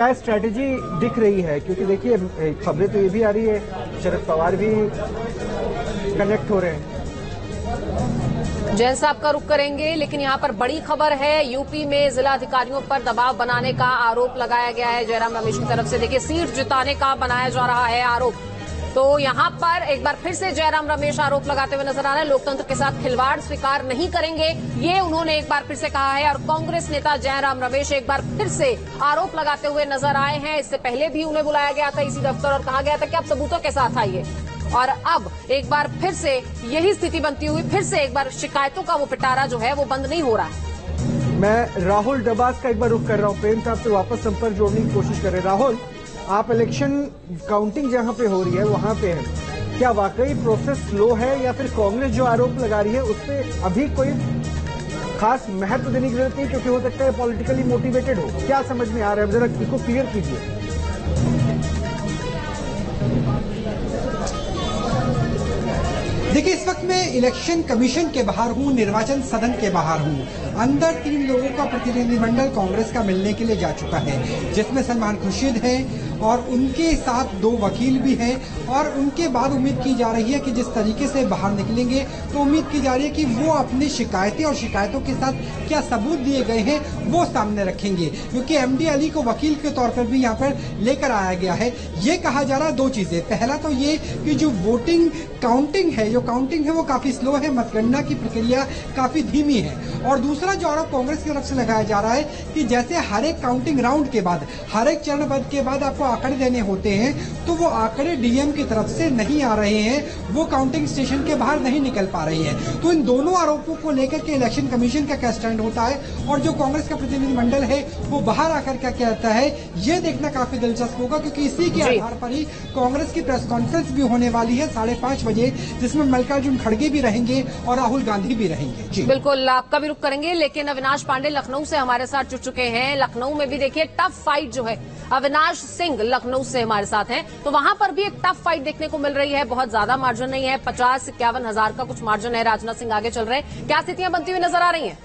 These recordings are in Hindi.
क्या स्ट्रैटेजी दिख रही है? क्योंकि देखिए खबरें तो ये भी आ रही है, शरद पवार भी कनेक्ट हो रहे हैं। जैन साहब का रुख करेंगे, लेकिन यहाँ पर बड़ी खबर है। यूपी में जिला अधिकारियों पर दबाव बनाने का आरोप लगाया गया है जयराम रमेश की तरफ से। देखिए, सीट जिताने का बनाया जा रहा है आरोप। तो यहाँ पर एक बार फिर से जयराम रमेश आरोप लगाते हुए नजर आ रहे हैं। लोकतंत्र के साथ खिलवाड़ स्वीकार नहीं करेंगे, ये उन्होंने एक बार फिर से कहा है। और कांग्रेस नेता जयराम रमेश एक बार फिर से आरोप लगाते हुए नजर आए हैं। इससे पहले भी उन्हें बुलाया गया था इसी दफ्तर और कहा गया था कि आप सबूतों के साथ आइए। और अब एक बार फिर से यही स्थिति बनती हुई, फिर से एक बार शिकायतों का वो पिटारा जो है वो बंद नहीं हो रहा है। मैं राहुल डबास का एक बार रुख कर रहा हूँ, प्रेम साहब से वापस संपर्क जोड़ने की कोशिश कर रहे हैं। राहुल, आप इलेक्शन काउंटिंग जहां पे हो रही है वहां पे है, क्या वाकई प्रोसेस स्लो है या फिर कांग्रेस जो आरोप लगा रही है उस पर अभी कोई खास महत्व देने की जरूरत नहीं, क्योंकि हो सकता है पॉलिटिकली मोटिवेटेड हो? क्या समझ में आ रहा है, जरा इसको क्लियर कीजिए। देखिए, इस वक्त मैं इलेक्शन कमीशन के बाहर हूँ, निर्वाचन सदन के बाहर हूँ। अंदर 3 लोगों का प्रतिनिधिमंडल कांग्रेस का मिलने के लिए जा चुका है, जिसमें सलमान खुर्शीद है और उनके साथ 2 वकील भी हैं। और उनके बाद उम्मीद की जा रही है कि जिस तरीके से बाहर निकलेंगे तो उम्मीद की जा रही है कि वो अपनी शिकायतें और शिकायतों के साथ क्या सबूत दिए गए हैं वो सामने रखेंगे, क्योंकि एमडी अली को वकील के तौर पर भी यहाँ पर लेकर आया गया है। ये कहा जा रहा है 2 चीजें। पहला तो ये कि जो वोटिंग काउंटिंग है वो काफी स्लो है, मतगणना की प्रक्रिया काफी धीमी है। और दूसरा जो आरोप कांग्रेस की तरफ से लगाया जा रहा है कि जैसे हर एक काउंटिंग राउंड के बाद, हर एक चरणबद्ध के बाद आपको आंकड़े देने होते हैं, तो वो आंकड़े डीएम की तरफ से नहीं आ रहे हैं, वो काउंटिंग स्टेशन के बाहर नहीं निकल पा रही है। तो इन दोनों आरोपों को लेकर के इलेक्शन कमीशन का क्या स्टैंड होता है और जो कांग्रेस का प्रतिनिधिमंडल है वो बाहर आकर क्या कहता है, ये देखना काफी दिलचस्प होगा। क्योंकि इसी के आधार पर ही कांग्रेस की प्रेस कॉन्फ्रेंस भी होने वाली है 5:30 बजे, जिसमें मल्लिकार्जुन खड़गे भी रहेंगे और राहुल गांधी भी रहेंगे। जी बिल्कुल, आपका भी रुख करेंगे, लेकिन अविनाश पांडे लखनऊ से हमारे साथ जुड़ चुके हैं। लखनऊ में भी देखिए टफ फाइट जो है, अविनाश सिंह लखनऊ से हमारे साथ हैं, तो वहां पर भी एक टफ फाइट देखने को मिल रही है। बहुत ज्यादा मार्जिन नहीं है, 50-51 हजार का कुछ मार्जिन है। राजनाथ सिंह आगे चल रहे हैं। क्या स्थितियां बनती हुई नजर आ रही हैं?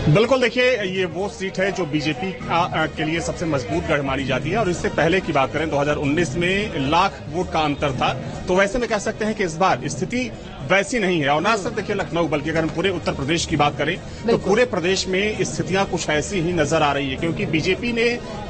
बिल्कुल, देखिए ये वो सीट है जो बीजेपी के लिए सबसे मजबूत गढ़ मानी जाती है। और इससे पहले की बात करें 2019 में लाख वोट का अंतर था, तो वैसे में कह सकते हैं कि इस बार स्थिति वैसी नहीं है। और ना सिर्फ देखिए लखनऊ, बल्कि अगर हम पूरे उत्तर प्रदेश की बात करें तो पूरे प्रदेश में स्थितियां कुछ ऐसी ही नजर आ रही है। क्योंकि बीजेपी ने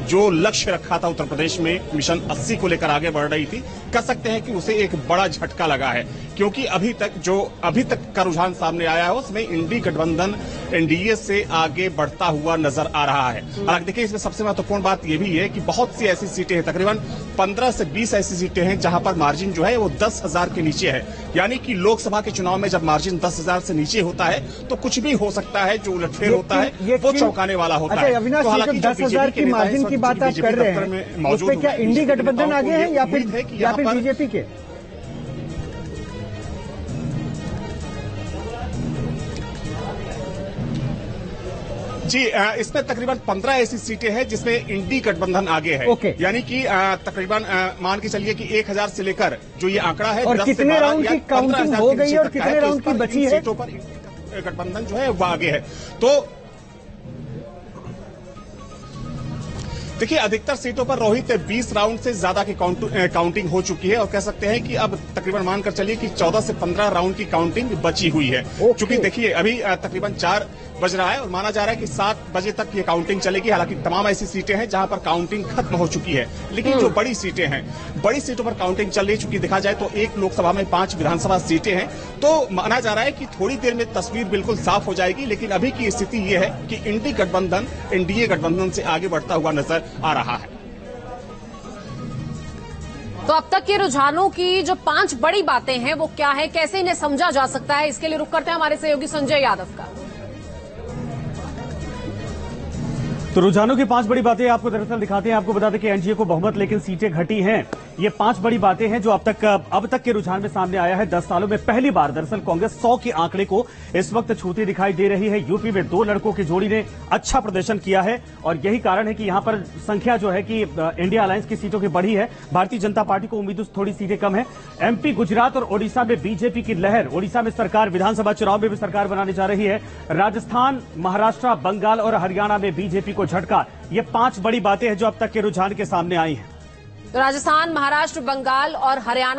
जो लक्ष्य रखा था उत्तर प्रदेश में मिशन 80 को लेकर आगे बढ़ रही थी, कह सकते हैं कि उसे एक बड़ा झटका लगा है। क्योंकि अभी तक का रुझान सामने आया है उसमें इंडी गठबंधन एनडीए से आगे बढ़ता हुआ नजर आ रहा है। हालांकि देखिए इसमें सबसे महत्वपूर्ण बात यह भी है कि बहुत सी ऐसी सीटें हैं, तकरीबन 15 से 20 ऐसी सीटें हैं जहां पर मार्जिन जो है वो 10,000 के नीचे है। यानी कि लोकसभा के चुनाव में जब मार्जिन 10,000 से नीचे होता है तो कुछ भी हो सकता है, जो उलटफेर होता है वो चौंकाने वाला होता है। अविनाश, तो 10,000 की मार्जिन की बात आप कर रहे हैं, उसमें क्या इंडी गठबंधन आगे है या फिर बीजेपी के? जी, इसमें तकरीबन 15 ऐसी सीटें हैं जिसमें इंडी गठबंधन आगे है। यानी कि तकरीबन मान के चलिए कि 1000 से लेकर जो ये आंकड़ा है, और कितने राउंड की काउंटिंग हो गई है और कितने राउंड की बची है, सीटों पर गठबंधन जो है वो आगे है। तो देखिए अधिकतर सीटों पर रोहित 20 राउंड से ज्यादा की काउंटिंग हो चुकी है। और कह सकते हैं कि अब तकरीबन मानकर चलिए कि 14 से 15 राउंड की काउंटिंग बची हुई है। क्योंकि देखिए अभी तकरीबन 4 बज रहा है और माना जा रहा है कि 7 बजे तक ये काउंटिंग चलेगी। हालांकि तमाम ऐसी सीटें हैं जहां पर काउंटिंग खत्म हो चुकी है, लेकिन जो बड़ी सीटें हैं, बड़ी सीटों पर काउंटिंग चल रही है। चूंकि देखा जाए तो 1 लोकसभा में 5 विधानसभा सीटें हैं, तो माना जा रहा है कि थोड़ी देर में तस्वीर बिल्कुल साफ हो जाएगी। लेकिन अभी की स्थिति यह है कि इंडी गठबंधन एनडीए गठबंधन से आगे बढ़ता हुआ नजर आ रहा है। तो अब तक के रुझानों की जो 5 बड़ी बातें हैं वो क्या है, कैसे इन्हें समझा जा सकता है, इसके लिए रुख करते हैं हमारे सहयोगी संजय यादव का। तो रुझानों की 5 बड़ी बातें आपको दरअसल दिखाते हैं। आपको बता दें कि एनडीए को बहुमत लेकिन सीटें घटी हैं। ये 5 बड़ी बातें हैं जो अब तक के रुझान में सामने आया है। 10 सालों में पहली बार दरअसल कांग्रेस 100 के आंकड़े को इस वक्त छूती दिखाई दे रही है। यूपी में 2 लड़कों की जोड़ी ने अच्छा प्रदर्शन किया है और यही कारण है कि यहां पर संख्या जो है कि इंडिया अलायंस की सीटों की बढ़ी है। भारतीय जनता पार्टी को उम्मीदों से थोड़ी सीटें कम है। एमपी, गुजरात और ओडिशा में बीजेपी की लहर। ओडिशा में सरकार, विधानसभा चुनाव में भी सरकार बनाने जा रही है। राजस्थान, महाराष्ट्र, बंगाल और हरियाणा में बीजेपी को झटका। ये 5 बड़ी बातें हैं जो अब तक के रुझान के सामने आई हैं। राजस्थान, महाराष्ट्र, बंगाल और हरियाणा